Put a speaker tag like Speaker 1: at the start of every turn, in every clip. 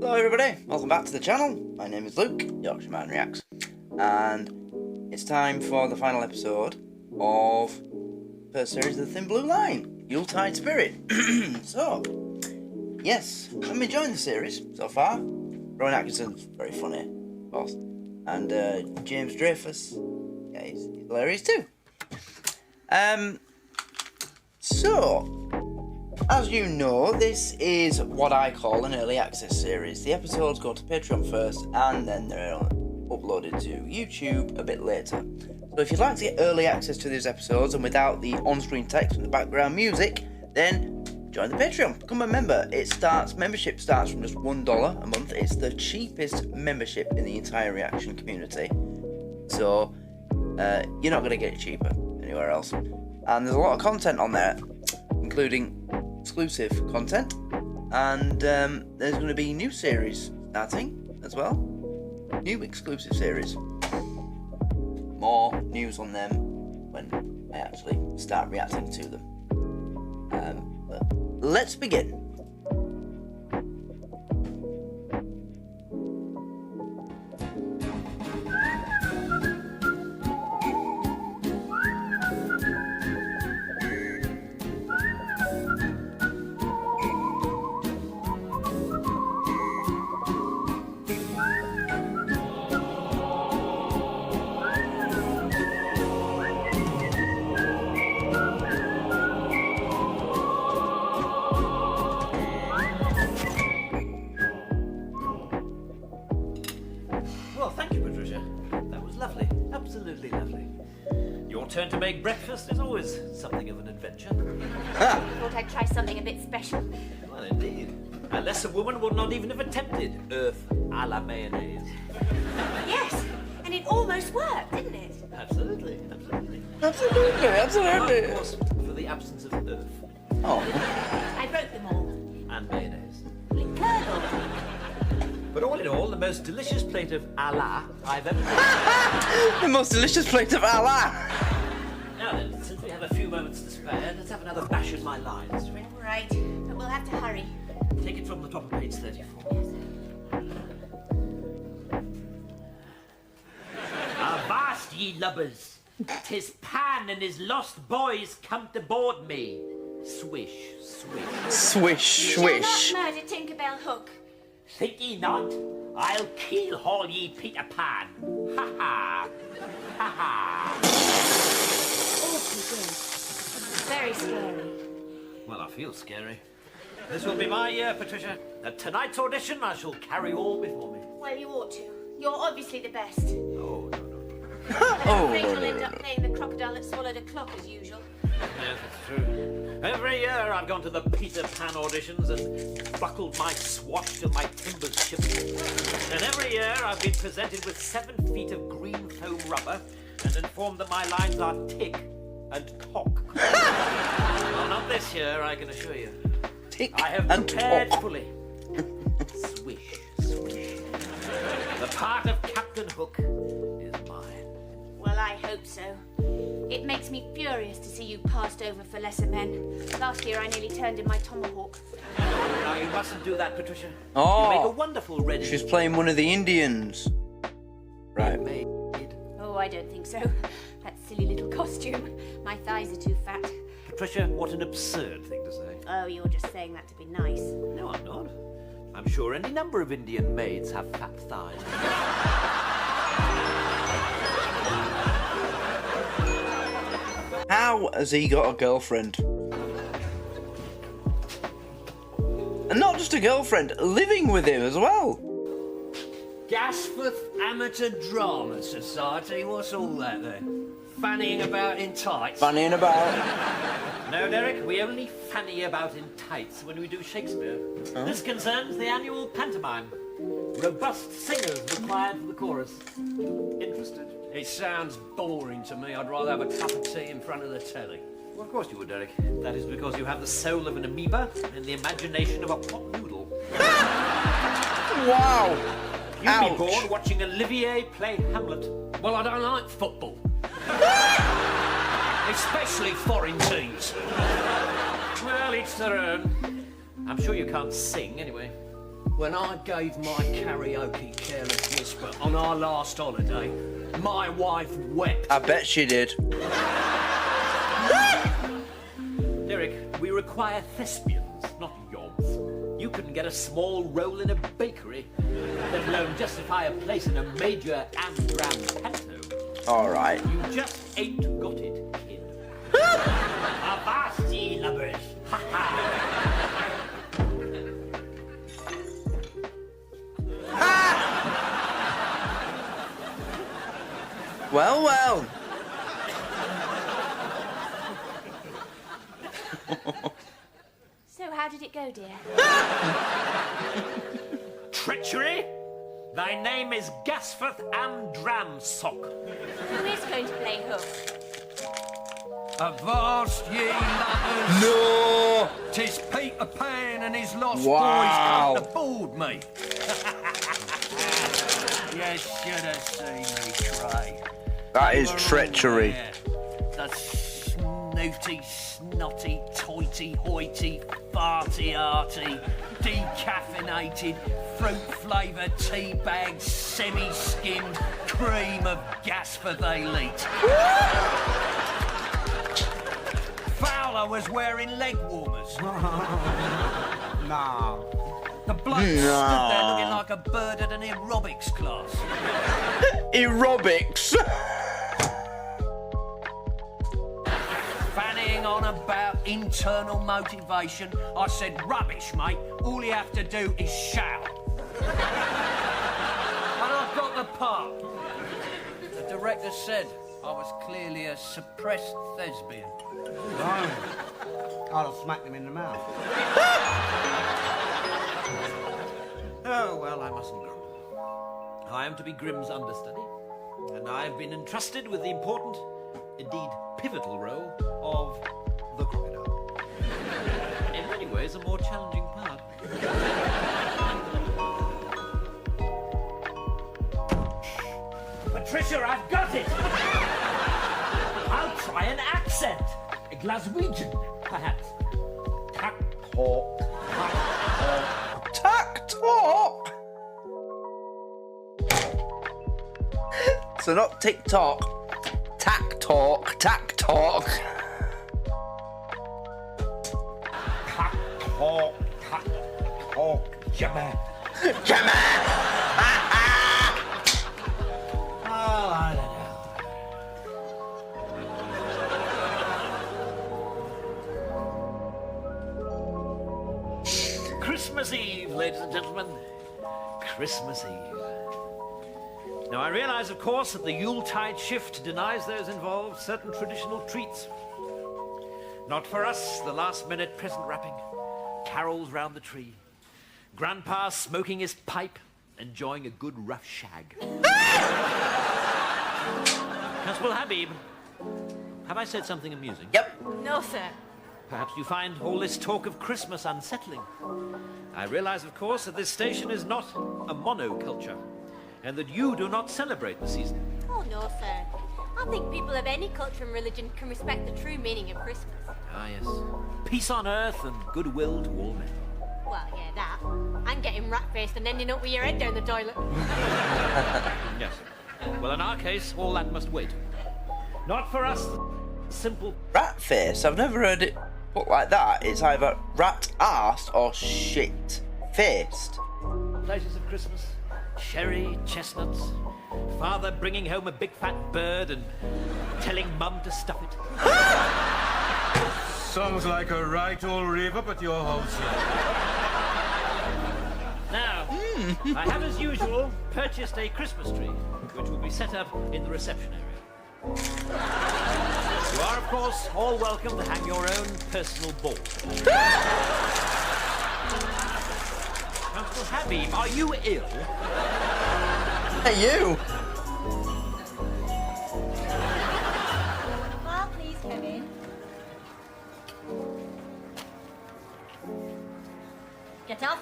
Speaker 1: Hello everybody, welcome back to the channel. My name is Luke, Yorkshireman Reacts, and it's time for the final episode of the first series of the Thin Blue Line, Yuletide Spirit. So, yes, I'm enjoying the series so far. Rowan Atkinson's very funny, of course, and James Dreyfus, yeah, he's hilarious too. So, as you know, this is what I call an early access series. The episodes go to Patreon first and then they're uploaded to YouTube a bit later. So if you'd like to get early access to these episodes and without the on-screen text and the background music, then join the Patreon. Become a member. Membership starts from just $1 a month. It's the cheapest membership in the entire reaction community. So you're not going to get it cheaper anywhere else. And there's a lot of content on there, including exclusive content, and there's going to be new series starting as well. New exclusive series. More news on them when I actually start reacting to them. But let's begin.
Speaker 2: Absolutely lovely. Your turn to make breakfast is always something of an adventure.
Speaker 3: I thought I'd try something a bit special.
Speaker 2: Well, indeed. A lesser woman would not even have attempted earth a la mayonnaise.
Speaker 3: Yes, and it almost worked, didn't it?
Speaker 2: Absolutely, absolutely.
Speaker 1: Absolutely.
Speaker 2: Of course, for the absence of earth.
Speaker 1: Oh.
Speaker 3: I broke them all.
Speaker 2: And mayonnaise.
Speaker 3: It curdled.
Speaker 2: But all in all, the most delicious plate of a la I've ever made.
Speaker 1: The most delicious plate of Allah.
Speaker 2: Now then, since we have a few moments to spare, let's have another bash at my lines.
Speaker 3: All right, but we'll have to hurry.
Speaker 2: Take it from the top of page 34. Avast, ye lubbers! 'Tis Pan and his lost boys come to board me. Swish, swish.
Speaker 1: Swish,
Speaker 3: You
Speaker 1: swish.
Speaker 3: shall not murder Tinkerbell Hook.
Speaker 2: Think ye not? I'll keel haul ye Peter Pan. Ha ha! Ha ha!
Speaker 3: Awfully good. Very scary.
Speaker 2: Well, I feel scary. This will be my year, Patricia. At tonight's audition, I shall carry all before me.
Speaker 3: Well, you ought to. You're obviously the best.
Speaker 2: Oh, no.
Speaker 3: But I'm afraid you'll end up playing the crocodile that swallowed a clock as usual.
Speaker 2: Yes, it's true. Every year I've gone to the Peter Pan auditions and buckled my swash till my timbers chipped. And every year I've been presented with 7 feet of green foam rubber and informed that my lines are tick and tock. Well, not this year, I can assure you.
Speaker 1: Tick
Speaker 2: I have
Speaker 1: and
Speaker 2: prepared
Speaker 1: talk.
Speaker 2: fully. Swish, swish. The part of Captain Hook is mine.
Speaker 3: Well, I hope so. It makes me furious to see you passed over for lesser men. Last year I nearly turned in my tomahawk.
Speaker 2: Now, you mustn't do that, Patricia.
Speaker 1: Oh.
Speaker 2: You make a wonderful red.
Speaker 1: She's playing one of the Indians. Right.
Speaker 3: Oh, I don't think so. That silly little costume. My thighs are too fat.
Speaker 2: Patricia, what an absurd thing to say.
Speaker 3: Oh, you're just saying that to be nice.
Speaker 2: No, I'm not. I'm sure any number of Indian maids have fat thighs.
Speaker 1: How has he got a girlfriend? And not just a girlfriend, living with him as well.
Speaker 4: Gasforth Amateur Drama Society, what's all that then? Fannying about in tights?
Speaker 1: Fannying about.
Speaker 2: No, Derek, we only fanny about in tights when we do Shakespeare.
Speaker 1: Oh.
Speaker 2: This concerns the annual pantomime. Robust singers required for the chorus. Interested?
Speaker 4: It sounds boring to me. I'd rather have a cup of tea in front of the telly.
Speaker 2: Well, of course you would, Derek. That is because you have the soul of an amoeba and the imagination of a pot noodle.
Speaker 1: Wow.
Speaker 2: You'd
Speaker 1: Ouch.
Speaker 2: be bored watching Olivier play Hamlet.
Speaker 4: Well, I don't like football. Especially foreign teams.
Speaker 2: Well, each their own. I'm sure you can't sing, anyway.
Speaker 4: When I gave my karaoke careless whisper on our last holiday, my wife wept.
Speaker 1: I bet she did.
Speaker 2: Derek, we require thespians, not yobs. You couldn't get a small role in a bakery, let alone justify a place in a major Amdram panto.
Speaker 1: Alright.
Speaker 2: You just ain't got it, kid. Avast ye lubbers! Ha ha!
Speaker 1: Well, well.
Speaker 3: So how did it go, dear?
Speaker 2: Treachery? Thy name is Gasforth Amdramsock.
Speaker 3: Who is going to play Hook?
Speaker 4: Avast ye lovers!
Speaker 1: No!
Speaker 4: 'Tis Peter Pan and his lost
Speaker 1: Wow.
Speaker 4: boys come to board me. You should have seen me try.
Speaker 1: That is
Speaker 4: They were all
Speaker 1: treachery.
Speaker 4: there. The snooty, snotty, toity, hoity, farty-arty, decaffeinated, fruit-flavoured tea bags, semi-skimmed cream of Gasforth elite. Fowler was wearing leg warmers.
Speaker 5: Nah.
Speaker 4: The bloke stood there looking like a bird at an aerobics class.
Speaker 1: Aerobics.
Speaker 4: Fanning on about internal motivation. I said, rubbish, mate. All you have to do is shout. And I've got the part. The director said I was clearly a suppressed thespian.
Speaker 5: Right. I'd have smacked him in the mouth.
Speaker 2: Oh, well, I mustn't grumble. I am to be Grimm's understudy, and I have been entrusted with the important, indeed pivotal role of the crocodile. In many ways, a more challenging part. Patricia, I've got it! I'll try an accent. A Glaswegian, perhaps. Tack talk.
Speaker 1: Tack talk. So not TikTok. Tack talk. Tack talk.
Speaker 2: Tack talk. Tack talk. Jimmy.
Speaker 1: Come on.
Speaker 2: Oh, I don't know. Christmas Eve, ladies and gentlemen. Christmas Eve. Now, I realize, of course, that the Yuletide shift denies those involved certain traditional treats. Not for us, the last-minute present wrapping, carols round the tree, Grandpa smoking his pipe, enjoying a good rough shag. Constable Habib, have I said something amusing?
Speaker 1: Yep.
Speaker 3: No, sir.
Speaker 2: Perhaps you find all this talk of Christmas unsettling. I realize, of course, that this station is not a monoculture, and that you do not celebrate the season.
Speaker 6: Oh, no, sir. I think people of any culture and religion can respect the true meaning of Christmas.
Speaker 2: Ah, yes. Peace on earth and goodwill to all men.
Speaker 6: Well, yeah, that. And getting rat-faced and ending up with your head down the toilet.
Speaker 2: Yes. Well, in our case, all that must wait. Not for us, simple...
Speaker 1: Rat face. I've never heard it put like that. It's either rat-arsed or shit-faced.
Speaker 2: pleasures of Christmas. Sherry, chestnuts, father bringing home a big fat bird and telling mum to stuff it.
Speaker 7: Sounds like a right old rave up at your house here.
Speaker 2: Now, I have, as usual, purchased a Christmas tree, which will be set up in the reception area. You are, of course, all welcome to hang your own personal ball. Uncle Habib, are you ill?
Speaker 1: Hey, you!
Speaker 6: Bar, please, Kevin. Get up.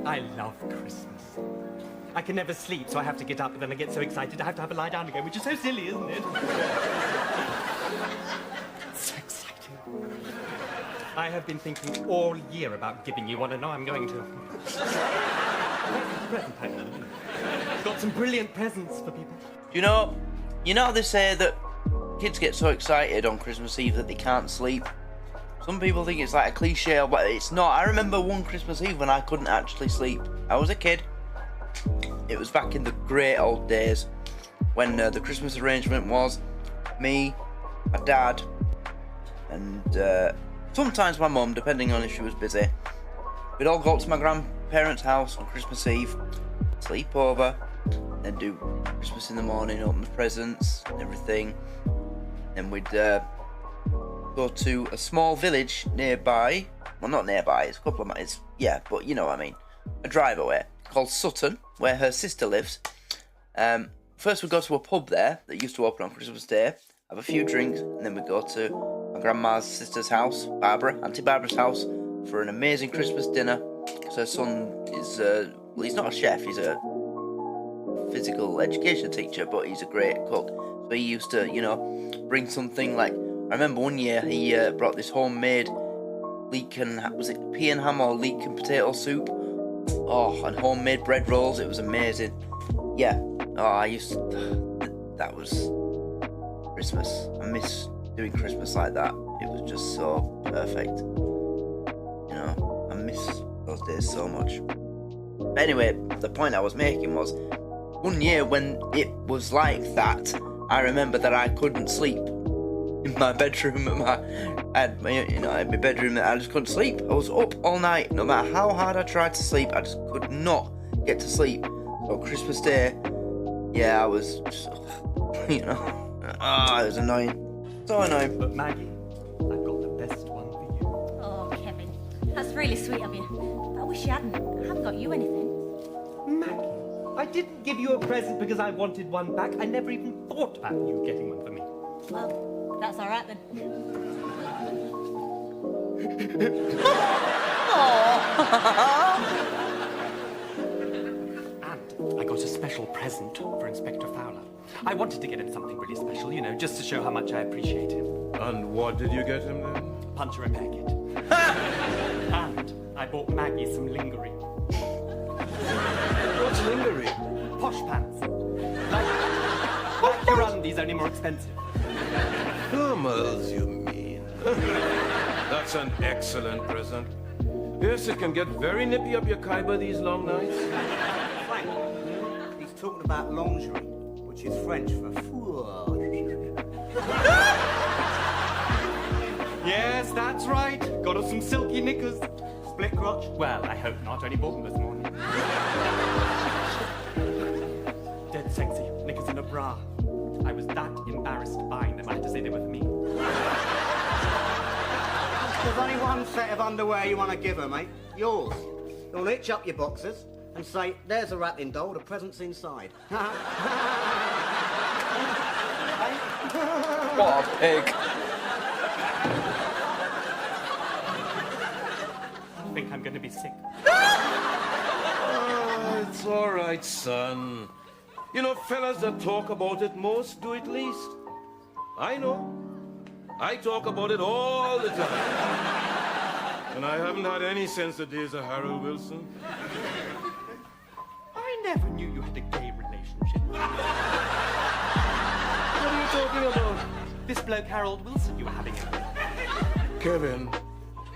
Speaker 5: I love Christmas. I can never sleep, so I have to get up, but then I get so excited I have to have a lie down again, which is so silly, isn't it? So exciting. I have been thinking all year about giving you one, and now I'm going to. Got some brilliant presents for people.
Speaker 1: You know they say that kids get so excited on Christmas Eve that they can't sleep. Some people think it's like a cliche, but it's not. I remember one Christmas Eve when I couldn't actually sleep. I was a kid. It was back in the great old days when the Christmas arrangement was me, my dad, and sometimes my mum, depending on if she was busy. We'd all go up to my grandparents' house on Christmas Eve, sleep over, then do Christmas in the morning, open the presents and everything. Then we'd go to a small village nearby. Well, not nearby, it's a couple of miles. Yeah, but you know what I mean. A drive away called Sutton, where her sister lives. First we'd go to a pub there that used to open on Christmas Day, have a few drinks, and then we'd go to my grandma's sister's house, Auntie Barbara's house, for an amazing Christmas dinner. Because her son is, well, he's not a chef, he's a physical education teacher, but he's a great cook. So he used to, bring something like, I remember one year he brought this homemade leek and, was it pea and ham or leek and potato soup? Oh, and homemade bread rolls, it was amazing. Yeah, that was Christmas. I miss doing Christmas like that. It was just so perfect. I miss those days so much. But anyway, the point I was making was, one year when it was like that, I remember that I couldn't sleep in my bedroom. I had my bedroom, and I just couldn't sleep. I was up all night. No matter how hard I tried to sleep, I just could not get to sleep. So Christmas Day, yeah, I was just, it was annoying. So annoying.
Speaker 5: But Maggie, I've got the best one for you.
Speaker 6: Oh, Kevin, that's really sweet of you. But I wish you hadn't. I haven't got you anything.
Speaker 5: Maggie, I didn't give you a present because I wanted one back. I never even thought about you getting one for me.
Speaker 6: Well, that's all right then.
Speaker 5: And I got a special present for Inspector Fowler. I wanted to get him something really special, just to show how much I appreciate him.
Speaker 7: And what did you get him then?
Speaker 5: Punch her a packet. And I bought Maggie some lingerie.
Speaker 7: What's lingerie?
Speaker 5: Posh pants. Like your undies, only more expensive.
Speaker 7: Thermals, you mean? That's an excellent present. Yes, it can get very nippy up your kaiba these long nights.
Speaker 8: Frank, he's talking about lingerie, which is French for four.
Speaker 5: Yes, that's right. Got us some silky knickers.
Speaker 8: Split crotch?
Speaker 5: Well, I hope not. Only bought them this morning. Dead sexy. Knickers in a bra. I was that embarrassed buying them, I had to say they were for me.
Speaker 8: There's only one set of underwear you want to give her, mate. Yours. You'll hitch up your boxers and say, there's a rattling doll, the present's inside.
Speaker 1: What a pig.
Speaker 5: I think I'm going to be sick.
Speaker 7: Oh, it's all right, son. Fellas that talk about it most do it least. I know. I talk about it all the time. And I haven't had any since the days of Harold Wilson.
Speaker 5: I never knew you had a gay relationship.
Speaker 7: What are you talking about?
Speaker 5: This bloke Harold Wilson you were having it with.
Speaker 7: Kevin,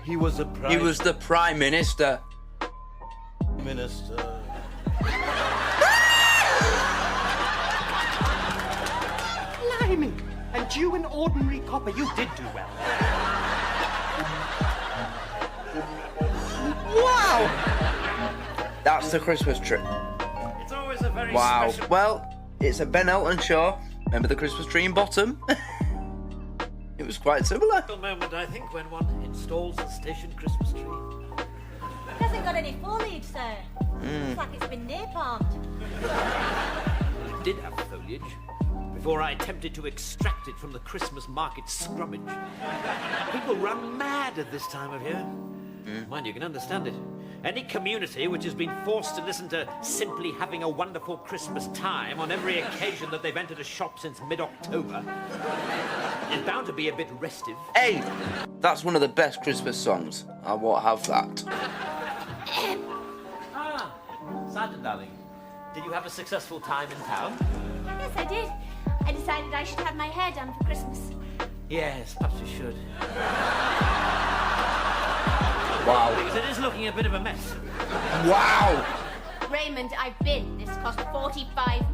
Speaker 7: he was the
Speaker 1: He was the Prime Minister.
Speaker 7: Minister.
Speaker 5: Blimey! And you, an ordinary copper, you did do well.
Speaker 1: Wow! That's the Christmas tree.
Speaker 2: It's always a very
Speaker 1: Wow.
Speaker 2: special...
Speaker 1: Well, it's a Ben Elton show. Remember the Christmas tree in Bottom? It was quite similar.
Speaker 2: moment, I think, when one installs a station Christmas tree.
Speaker 6: It hasn't got any foliage, sir. Looks like it's been napalmed.
Speaker 2: I did have foliage before I attempted to extract it from the Christmas market scrummage. People run mad at this time of year. Mind you can understand it. Any community which has been forced to listen to simply having a wonderful Christmas time on every occasion that they've entered a shop since mid-October It's bound to be a bit restive.
Speaker 1: Hey, that's one of the best Christmas songs. I won't have that.
Speaker 2: Santa, darling, did you have a successful time in town?
Speaker 3: Yes, I did. I decided I should have my hair done for Christmas.
Speaker 2: Yes, perhaps you should.
Speaker 1: Wow.
Speaker 2: Because it is looking a bit of a mess.
Speaker 1: Wow.
Speaker 3: Raymond, I've been. This cost £45.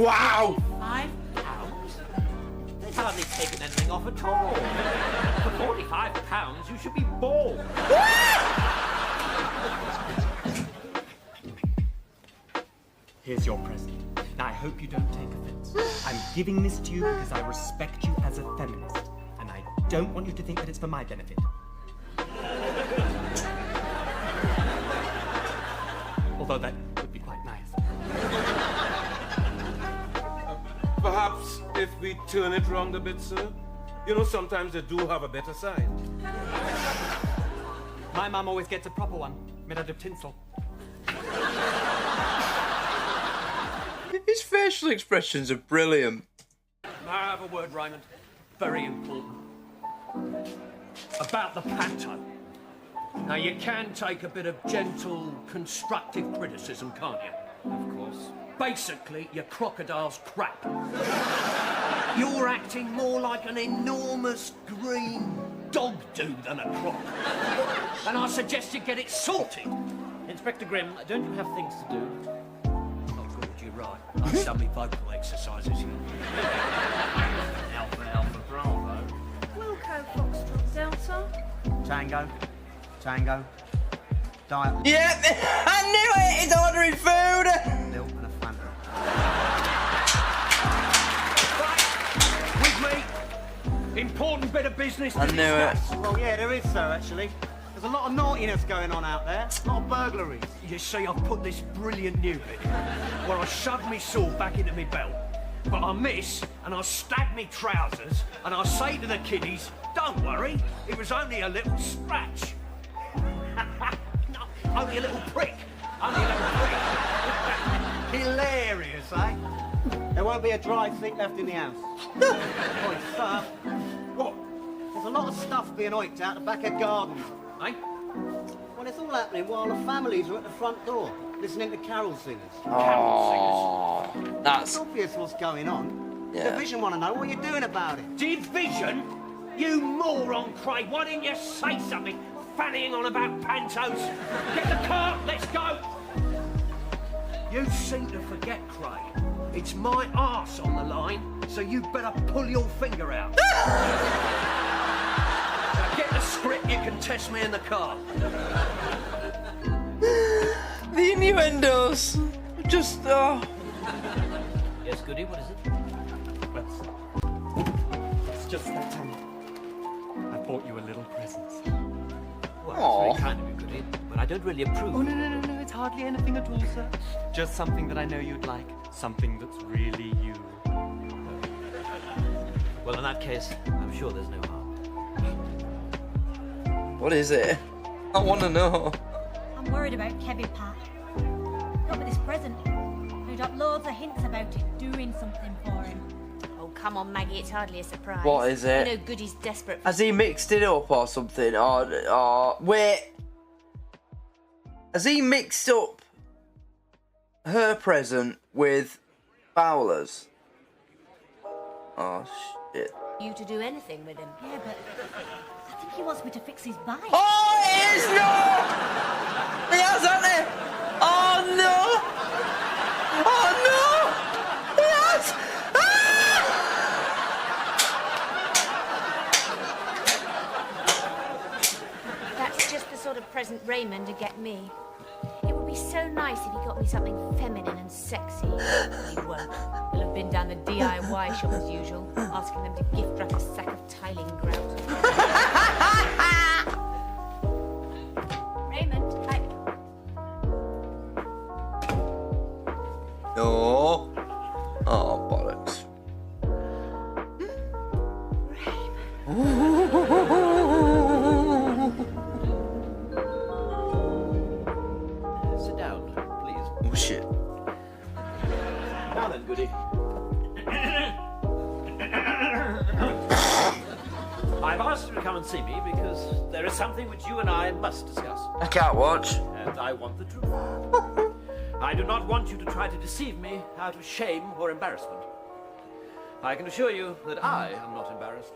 Speaker 1: Wow.
Speaker 2: £5? They've hardly taken anything off at all. For £45, you should be bald.
Speaker 5: Here's your present. Now, I hope you don't take offense. I'm giving this to you because I respect you as a feminist, and I don't want you to think that it's for my benefit. Although that would be quite nice.
Speaker 7: Perhaps if we turn it round a bit, sir. You know, sometimes they do have a better side.
Speaker 5: My mum always gets a proper one, made out of tinsel.
Speaker 1: His facial expressions are brilliant.
Speaker 4: I have a word, Raymond. Very important. About the panto. Now, you can take a bit of gentle, constructive criticism, can't you?
Speaker 2: Of course.
Speaker 4: Basically, your crocodile's crap. You're acting more like an enormous green dog do than a croc. And I suggest you get it sorted.
Speaker 2: Inspector Grimm, don't you have things to do?
Speaker 4: Oh, good, you're right. I've done my vocal exercises here.
Speaker 2: Alpha, Alpha, Bravo.
Speaker 3: Wilco Foxtrot Delta.
Speaker 8: Tango. Tango. Diet.
Speaker 1: Yep, I knew it! He's ordering food!
Speaker 8: Milk and a Fanta.
Speaker 4: With me, important bit of business to
Speaker 1: I knew it.
Speaker 4: discuss.
Speaker 8: Well, yeah, there is, sir, actually. There's a lot of naughtiness going on out there. A lot of burglaries.
Speaker 4: You see, I've put this brilliant new bit where I shoved me sword back into me belt, but I miss and I stab me trousers and I say to the kiddies, don't worry, it was only a little scratch. No, only a little prick. Only a little prick.
Speaker 8: Hilarious, eh? There won't be a dry seat left in the house. Oi, sir.
Speaker 4: What?
Speaker 8: There's a lot of stuff being oiked out the back of gardens.
Speaker 4: Eh?
Speaker 8: Well, it's all happening while the families are at the front door, listening to carol singers.
Speaker 1: Oh,
Speaker 8: It's
Speaker 1: that's...
Speaker 8: obvious what's going on.
Speaker 1: Yeah.
Speaker 8: Division want to know what you're doing about it.
Speaker 4: Division? You moron, Craig. Why didn't you say something? Fannying on about pantos. Get the car, let's go. You seem to forget, Craig. It's my arse on the line, so you better pull your finger out. Now get the script, you can test me in the car.
Speaker 1: The innuendos. Just, oh.
Speaker 2: Yes, Goody, what is it?
Speaker 5: It's just that I bought you a little present.
Speaker 2: Well,
Speaker 1: Aw.
Speaker 2: it's very kind of you, Goody, but I don't really approve.
Speaker 5: Oh, no, it's hardly anything at all, sir. Just something that I know you'd like. Something that's really you.
Speaker 2: Well, in that case, I'm sure there's no harm.
Speaker 1: What is it? I want to know.
Speaker 6: I'm worried about Kevin, Pat. Not with this present. I've got loads of hints about it doing something for him.
Speaker 3: Oh, come on, Maggie, it's hardly a surprise.
Speaker 1: What is it?
Speaker 3: You know Goody's desperate for...
Speaker 1: Has he mixed it up or something? Or wait. Has he mixed up her present with Fowler's? Oh, shit.
Speaker 3: you to do anything with him.
Speaker 6: Yeah, but I think he wants me to fix his bike.
Speaker 1: Oh, it is! No! He has, hasn't he? Oh, no! Oh, no! He has!
Speaker 3: That's just the sort of present Raymond would get me. It would be so nice if he got me something feminine and sexy. But he won't. He'll have been down the DIY shop as usual, asking them to gift wrap a sack of tiling grout. Raymond,
Speaker 1: No. Oh, bollocks.
Speaker 2: Sit down, please.
Speaker 1: Oh, shit.
Speaker 2: Now then, Goody. because there is something which you and I must discuss.
Speaker 1: I can't watch.
Speaker 2: And I want the truth. I do not want you to try to deceive me out of shame or embarrassment. I can assure you that I am not embarrassed.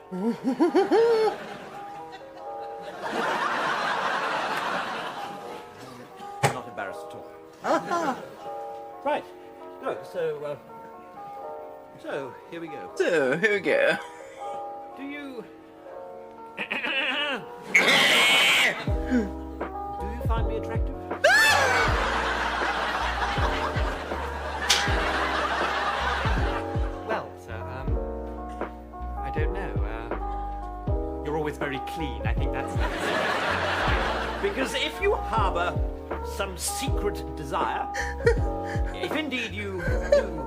Speaker 2: I'm not embarrassed at all. Right. Good. So here we go.
Speaker 1: So, here we go.
Speaker 2: Do you find me attractive?
Speaker 5: Well, sir, I don't know. You're always very clean. I think that's
Speaker 2: Because if you harbor some secret desire, if indeed you do,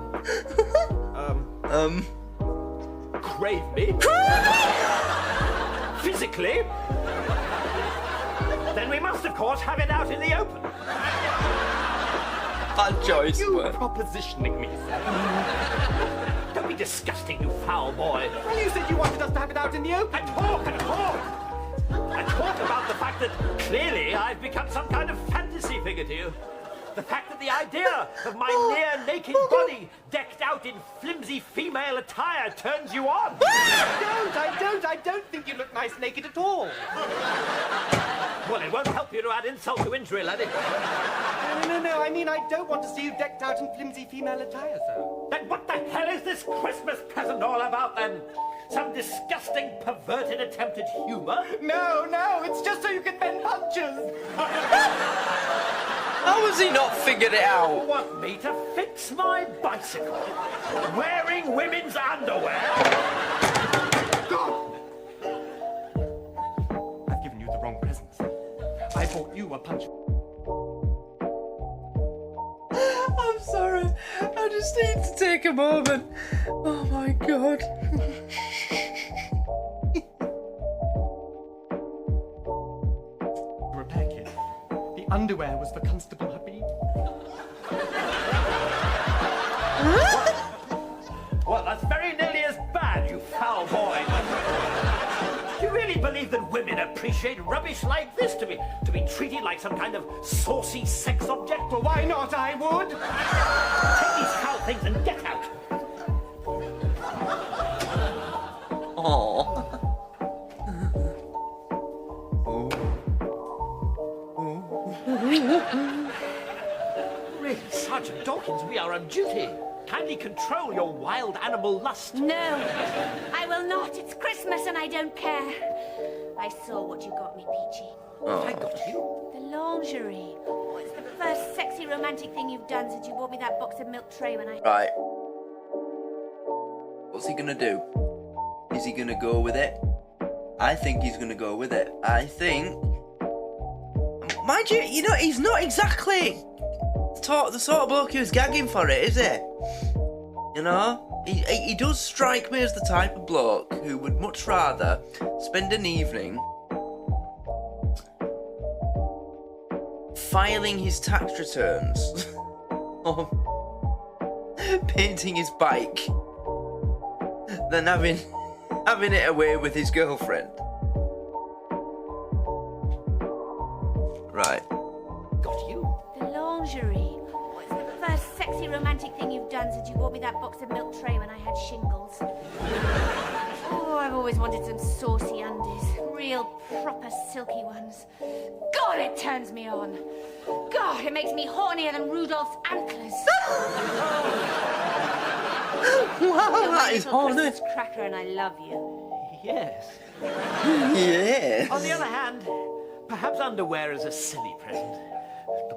Speaker 2: crave me physically, then we must, of course, have it out in the open.
Speaker 1: Bad choice,
Speaker 5: you
Speaker 1: but...
Speaker 5: propositioning me, sir.
Speaker 2: Don't be disgusting, you foul boy.
Speaker 5: Well, you said you wanted us to have it out in the open.
Speaker 2: I talk about the fact that clearly I've become some kind of fantasy figure to you. The fact that the idea of my near-naked body decked out in flimsy female attire turns you on.
Speaker 5: I don't think you look nice naked at all.
Speaker 2: Well, it won't help you to add insult to injury, laddie.
Speaker 5: No, I mean, I don't want to see you decked out in flimsy female attire, sir.
Speaker 2: Then what the hell is this Christmas present all about, then? Some disgusting, perverted attempt at humor?
Speaker 5: No, it's just so you can bend punches.
Speaker 1: How has he not figured it
Speaker 2: You
Speaker 1: out?
Speaker 2: want me to fix my bicycle? Wearing women's underwear?
Speaker 5: I've given you the wrong present, sir. I bought you a punch.
Speaker 1: I'm sorry. I just need to take a moment. Oh my god.
Speaker 5: Repair kit. The underwear was for Constable Habib.
Speaker 2: Well, that's very nearly as bad, you foul boy. Do you really believe that women appreciate rubbish like this, to be treated like some kind of saucy sex object?
Speaker 5: Well, why not? I would.
Speaker 2: Take these foul things and get out.
Speaker 1: Oh.
Speaker 2: Really, Sergeant Dawkins, we are on duty. Kindly control your wild animal lust.
Speaker 3: No, I will not. It's Christmas and I don't care. I saw what you got me, Peachy.
Speaker 2: What I got you?
Speaker 3: The lingerie. Oh, it's the first sexy romantic thing you've done since you bought me that box of milk tray when I...
Speaker 1: Right. What's he gonna do? Is he gonna go with it? I think he's gonna go with it. I think... Mind you, he's not exactly the sort of bloke who's gagging for it, is he? He does strike me as the type of bloke who would much rather spend an evening filing his tax returns or painting his bike than having it away with his girlfriend. Right.
Speaker 2: Got you?
Speaker 3: The lingerie. Oh, it's the first sexy romantic thing you've done since you bought me that box of milk tray when I had shingles. Oh, I've always wanted some saucy undies. Real proper silky ones. God, it turns me on. God, it makes me hornier than Rudolph's antlers.
Speaker 1: Wow, that is
Speaker 3: Little
Speaker 1: horny.
Speaker 3: Christmas cracker, and I love you.
Speaker 2: Yes.
Speaker 1: Yes.
Speaker 2: On the other hand, perhaps underwear is a silly present.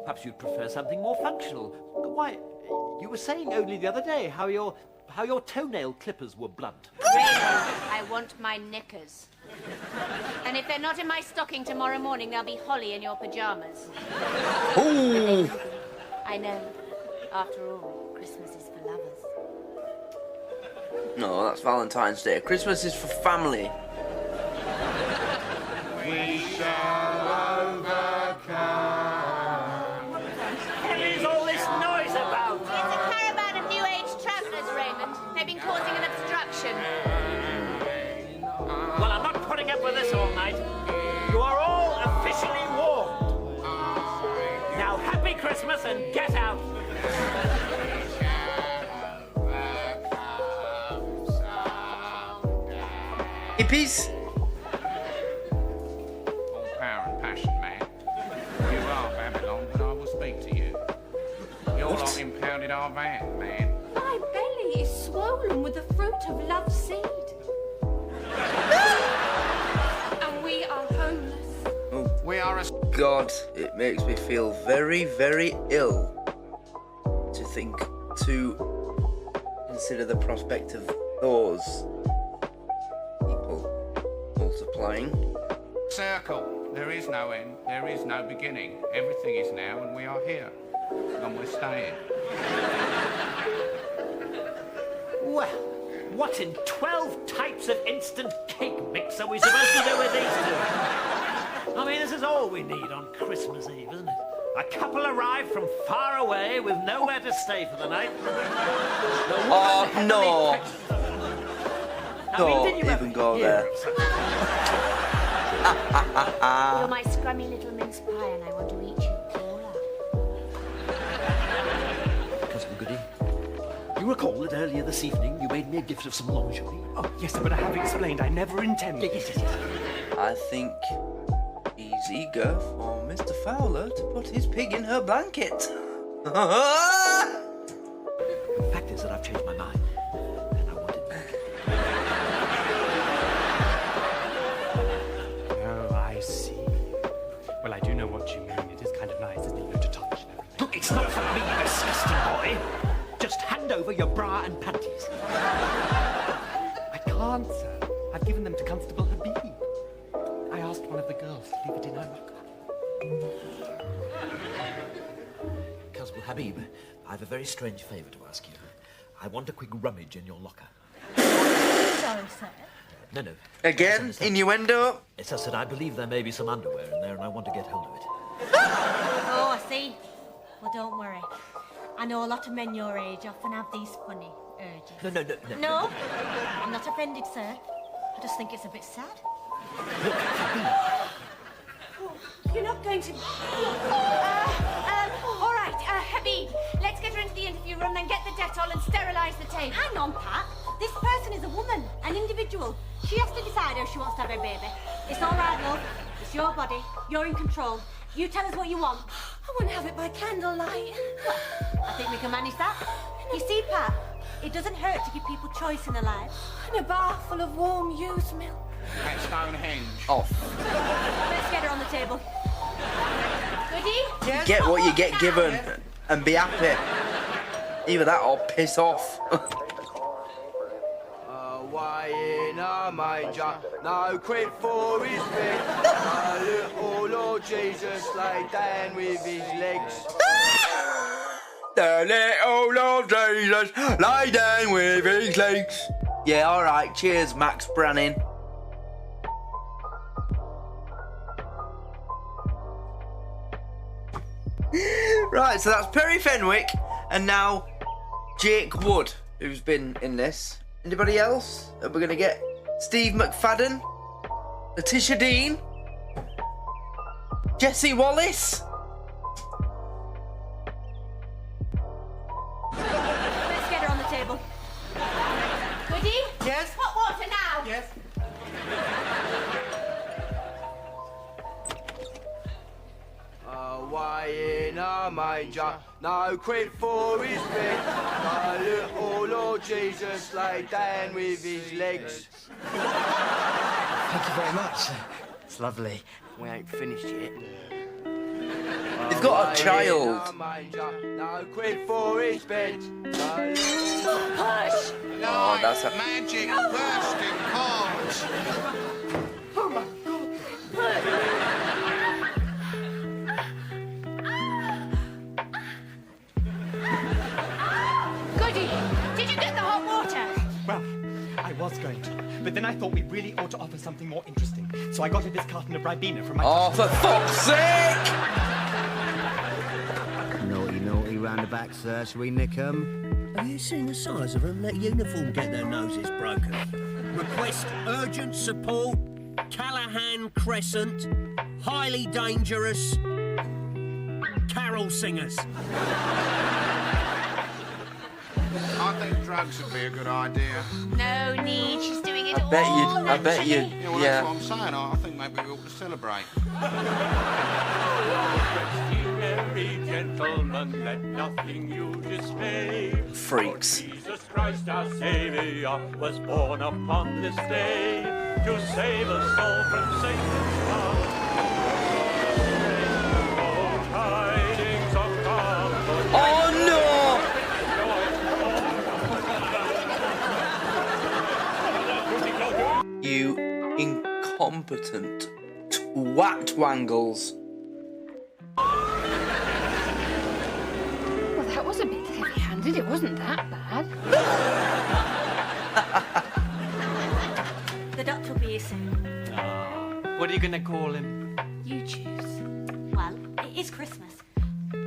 Speaker 2: Perhaps you'd prefer something more functional. Why, you were saying only the other day how your toenail clippers were blunt.
Speaker 3: Raymond, I want my knickers. And if they're not in my stocking tomorrow morning, they'll be holly in your pajamas.
Speaker 1: Ooh.
Speaker 3: I know. After all, Christmas is for lovers.
Speaker 1: No, that's Valentine's Day. Christmas is for family.
Speaker 7: We shall overcome.
Speaker 2: What the hell is all this noise about?
Speaker 3: It's a caravan of New Age travellers, Raymond. They've been causing an obstruction.
Speaker 2: Well, I'm not putting up with this all night.
Speaker 1: please.
Speaker 9: All power and passion, man. You are Babylon, but I will speak to you. Your lot impounded our van, man.
Speaker 10: My belly is swollen with the fruit of love's seed. And we are homeless.
Speaker 1: Oh,
Speaker 9: We are a...
Speaker 1: God, it makes me feel very, very ill to think, to consider the prospect of those people multiplying.
Speaker 9: circle. There is no end. There is no beginning. Everything is now, and we are here. And we're staying.
Speaker 2: Well, what in 12 types of instant cake mix are we supposed to do with these two? I mean, this is all we need on Christmas Eve, isn't it? A couple arrived from far away with nowhere to stay for the night.
Speaker 1: Oh, no.
Speaker 2: Did you
Speaker 1: Don't
Speaker 2: ever
Speaker 1: even go
Speaker 2: hear
Speaker 1: there.
Speaker 2: of such-
Speaker 3: You're my scrummy little mince pie and I want to eat you all up.
Speaker 2: Cousin Goody, you recall that earlier this evening you made me a gift of some lingerie?
Speaker 5: Oh, yes, but I have explained. I never intended.
Speaker 2: Yes.
Speaker 1: I think he's eager for Mr. Fowler to put his pig in her blanket.
Speaker 2: The fact is that I've changed my mind, and I want it back.
Speaker 5: Oh, I see. Well, I do know what you mean. It is kind of nice, isn't it, to touch and everything.
Speaker 2: Look, it's not for me, disgusting boy. Just hand over your bra and panties.
Speaker 5: I can't, sir. I've given them to Constable Habib. I asked one of the girls to leave it in her locker.
Speaker 2: Constable Habib, I have a very strange favour to ask you. I want a quick rummage in your locker.
Speaker 6: Sorry, sir.
Speaker 2: No.
Speaker 1: Again, innuendo.
Speaker 2: It's just that I believe there may be some underwear in there, and I want to get hold of it.
Speaker 6: Oh, I see. Well, don't worry. I know a lot of men your age often have these funny urges.
Speaker 2: No.
Speaker 6: No, I'm not offended, sir. I just think it's a bit sad.
Speaker 3: You're not going to... all right, Habib, let's get her into the interview room, then get the Dettol and sterilise the table.
Speaker 6: Hang on, Pat. This person is a woman, an individual. She has to decide how she wants to have her baby. It's all right, love. It's your body. You're in control. You tell us what you want.
Speaker 10: I want to have it by candlelight.
Speaker 6: I think we can manage that. You see, Pat, it doesn't hurt to give people choice in their lives.
Speaker 10: And a bar full of warm used milk.
Speaker 9: At Stonehenge.
Speaker 1: Off.
Speaker 6: Let's get her on the table.
Speaker 3: Goody?
Speaker 1: You get what you get given and be happy. Either that or piss off.
Speaker 8: Away in a manger, no quid for his bed. My little Lord Jesus lay down with his legs.
Speaker 1: The little Lord Jesus lay down with his legs. Yeah, alright. Cheers, Max Branning. Right, so that's Perry Fenwick and now Jake Wood, who's been in this. Anybody else? Are we going to get Steve McFadden? Letitia Dean? Jesse Wallace?
Speaker 6: Let's get her on the table.
Speaker 3: Goody?
Speaker 8: Yes?
Speaker 3: Hot water now.
Speaker 8: Yes. Away in a manger, no quid for his bed. My little Lord Jesus lay down with his legs.
Speaker 11: Thank you very much. It's lovely.
Speaker 8: We ain't finished yet.
Speaker 1: He's got a child.
Speaker 8: Away in a manger, no quid for his bed. My little...
Speaker 10: Hush!
Speaker 1: Oh, that's a...
Speaker 9: Magic bursting chords.
Speaker 3: Goody, did you get the hot water?
Speaker 5: Well, I was going to, but then I thought we really ought to offer something more interesting. So I got her this carton of Ribena from my...
Speaker 1: Oh, for fuck's sake!
Speaker 8: Naughty round the back, sir. Shall we nick 'em?
Speaker 12: Have you seen the size of them? Let uniform get their noses broken. Request urgent support. Callahan Crescent. Highly dangerous. Carol singers.
Speaker 9: I think drugs would be a good idea.
Speaker 3: No need, she's doing it
Speaker 1: I bet you,
Speaker 9: Yeah, well, that's what I'm saying. I think maybe we ought to celebrate.
Speaker 5: Merry gentlemen, let nothing you dismay.
Speaker 1: Freaks.
Speaker 5: Jesus Christ our Savior was born upon this day to save us all from Satan's power. Oh, tidings of comfort.
Speaker 1: Oh no! You incompetent twat wangles.
Speaker 10: Well, that was a bit heavy-handed. It wasn't that bad.
Speaker 6: The doctor will be here soon.
Speaker 5: What are you going to call him?
Speaker 6: You choose. Well, it is Christmas.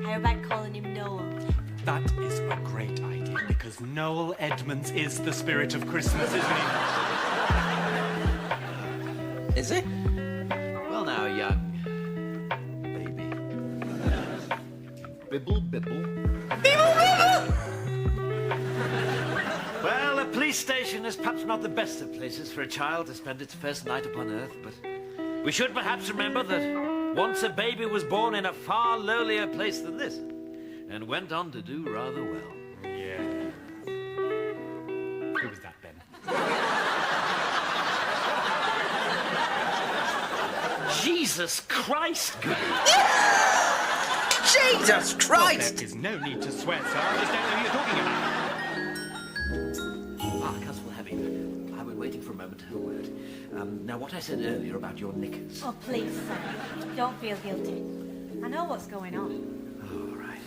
Speaker 6: How about calling him Noel?
Speaker 5: That is a great idea, because Noel Edmonds is the spirit of Christmas, isn't he?
Speaker 1: Is it?
Speaker 2: Well, now, young baby. Bibble, bibble. Well, a police station is perhaps not the best of places for a child to spend its first night upon Earth, but we should perhaps remember that once a baby was born in a far lowlier place than this, and went on to do rather well.
Speaker 5: Yeah. Who was that, Ben?
Speaker 2: Jesus Christ!
Speaker 1: Jesus Christ!
Speaker 5: There is no need to swear, sir. I just don't know who you're talking about.
Speaker 2: Constable Heavy, I've been waiting for a moment to have a word. Now, what I said earlier about your knickers.
Speaker 6: Oh, please, sir. Don't feel guilty. I know what's going on.
Speaker 2: All right.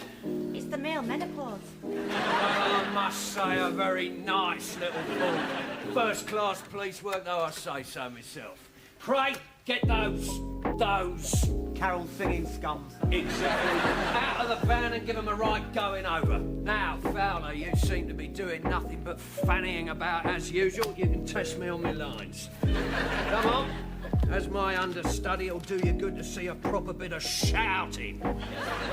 Speaker 6: It's the male menopause.
Speaker 4: I must say, a very nice little ball. First-class police work, though I say so myself. Pray, get those
Speaker 8: Carol singing scums.
Speaker 4: exactly out of the van and give them a right going over. Now, Fowler, you seem to be doing nothing but fannying about as usual. You can test me on my lines. Come on. As my understudy, it'll do you good to see a proper bit of shouting.
Speaker 2: Well,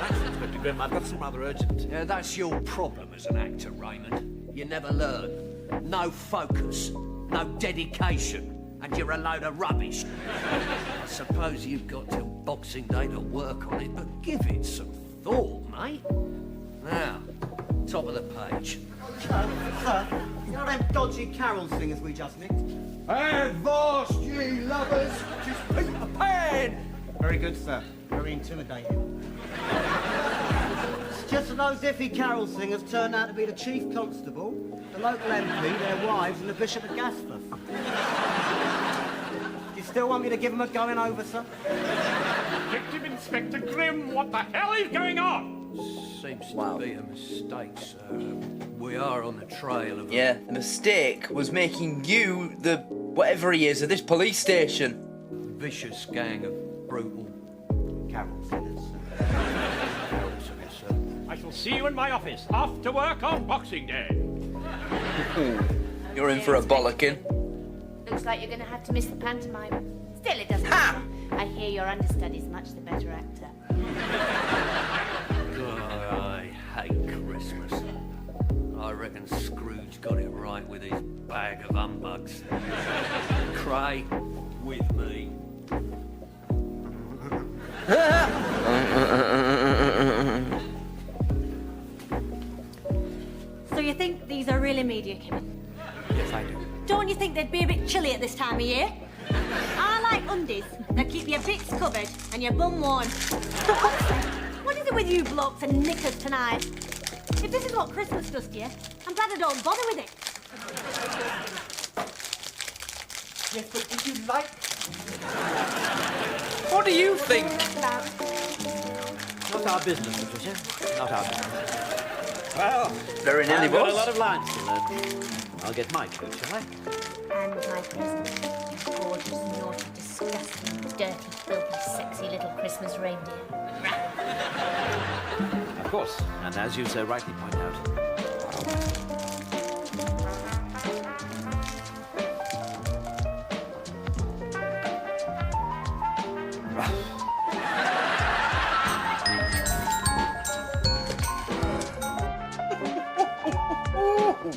Speaker 2: actually, Inspector Grimm, I've got some rather urgent.
Speaker 4: Yeah, that's your problem as an actor, Raymond. You never learn. No focus, no dedication, and you're a load of rubbish. I suppose you've got till Boxing Day to work on it, but give it some thought, mate. Now, top of the page.
Speaker 8: Sir, you know them dodgy carol singers we just nicked?
Speaker 4: Advance, ye lovers, 'tis Peter Pan!
Speaker 8: Very good, sir. Very intimidating. It's just that those iffy carol singers turned out to be the chief constable, the local MP, their wives, and the Bishop of Gasforth. Do you still want me to give them a going over, sir?
Speaker 9: Detective Inspector Grimm, what the hell is going on?
Speaker 4: Seems to be a mistake, sir. We are on the trail of...
Speaker 1: Yeah, the mistake was making you the whatever he is at this police station.
Speaker 4: vicious gang of brutal carol singers.
Speaker 9: I shall see you in my office, off to work on Boxing Day.
Speaker 1: You're in for a bollocking.
Speaker 3: Looks like you're going to have to miss the pantomime. Still, it doesn't matter. I hear your understudy's much the better actor.
Speaker 4: God, I hate Christmas. I reckon Scrooge got it right with his bag of humbugs. Cray, with me.
Speaker 6: So you think these are really media, Kim?
Speaker 4: Yes, I do.
Speaker 6: Don't you think they'd be a bit chilly at this time of year? I like undies that keep your bits covered and your bum warm. What is it with you blokes and knickers tonight? If this is what Christmas does to you, I'm glad I don't bother with it.
Speaker 11: Yes, but would you like...
Speaker 1: What do you think?
Speaker 2: Not our business, Patricia. Not our business.
Speaker 1: Well, very nearly
Speaker 2: I've got a
Speaker 1: was.
Speaker 2: lot of lines to learn. I'll get my coat, shall I?
Speaker 3: And my present. Gorgeous, naughty, disgusting, dirty, filthy, sexy little Christmas reindeer.
Speaker 2: Of course. And as you so rightly point out.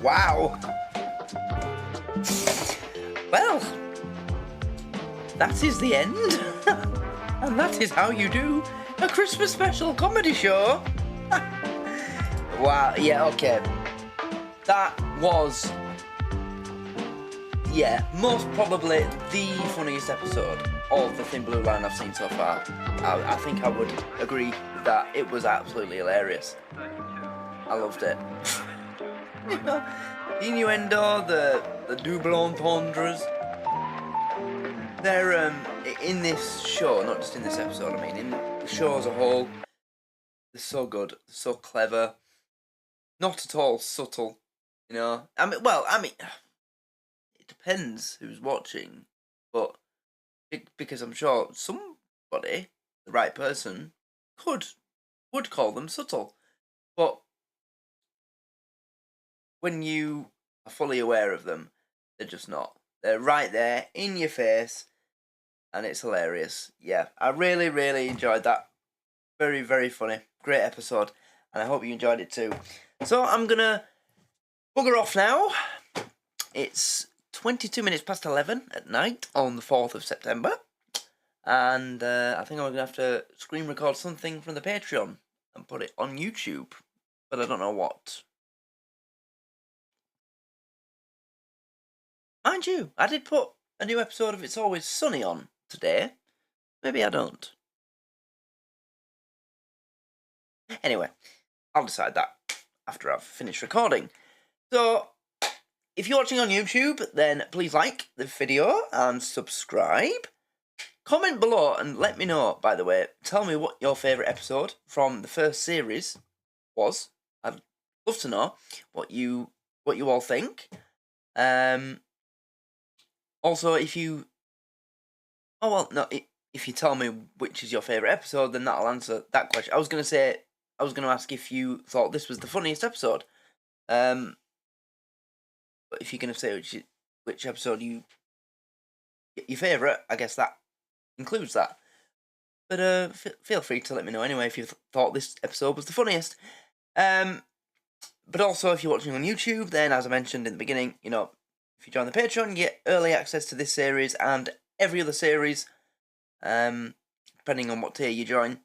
Speaker 1: Wow. Well, that is the end. And that is how you do a Christmas special comedy show. Wow, yeah, okay. That was, yeah, most probably the funniest episode of the Thin Blue Line I've seen so far. I think I would agree that it was absolutely hilarious. I loved it. You know, the innuendo, the double entendres. They're in this show, not just in this episode. I mean, in the show as a whole, they're so good, they're so clever, not at all subtle. You know, I mean, it depends who's watching, but because I'm sure somebody, the right person, would call them subtle, but when you are fully aware of them, they're just not. They're right there in your face, and it's hilarious. Yeah, I really, really enjoyed that. Very, very funny. Great episode, and I hope you enjoyed it too. So I'm gonna bugger off now. It's 22 minutes past 11 at night on the 4th of September, and I think I'm gonna have to screen record something from the Patreon and put it on YouTube, but I don't know what. Mind you, I did put a new episode of It's Always Sunny on today. Maybe I don't. Anyway, I'll decide that after I've finished recording. So, if you're watching on YouTube, then please like the video and subscribe. Comment below and let me know, by the way. Tell me what your favourite episode from the first series was. I'd love to know what you all think. Also, if you tell me which is your favourite episode, then that'll answer that question. I was going to ask if you thought this was the funniest episode. But if you're going to say which episode your favourite, I guess that includes that. But feel free to let me know anyway if you thought this episode was the funniest. But also, if you're watching on YouTube, then as I mentioned in the beginning, you know, if you join the Patreon, you get early access to this series and every other series, depending on what tier you join.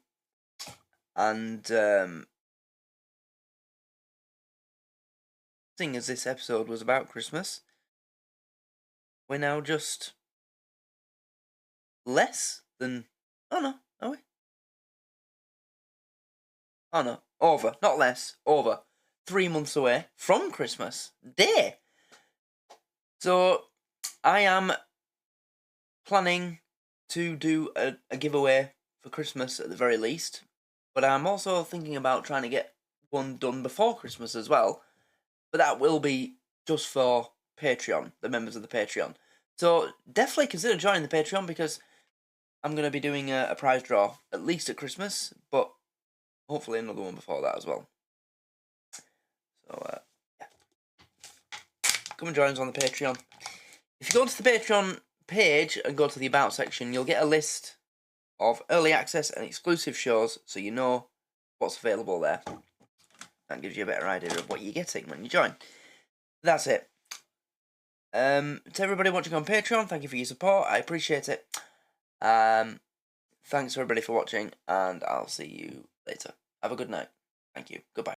Speaker 1: And seeing as this episode was about Christmas, we're now just less than... Oh no, are we? Oh no, over, not less, over 3 months away from Christmas Day. So, I am planning to do a giveaway for Christmas at the very least, but I'm also thinking about trying to get one done before Christmas as well, but that will be just for Patreon, the members of the Patreon. So, definitely consider joining the Patreon because I'm going to be doing a prize draw, at least at Christmas, but hopefully another one before that as well. So, yeah. Come and join us on the Patreon. If you go to the Patreon page and go to the About section, you'll get a list of early access and exclusive shows, so you know what's available there. That gives you a better idea of what you're getting when you join. That's it. To everybody watching on Patreon, thank you for your support. I appreciate it. Thanks everybody for watching, and I'll see you later. Have a good night. Thank you. Goodbye.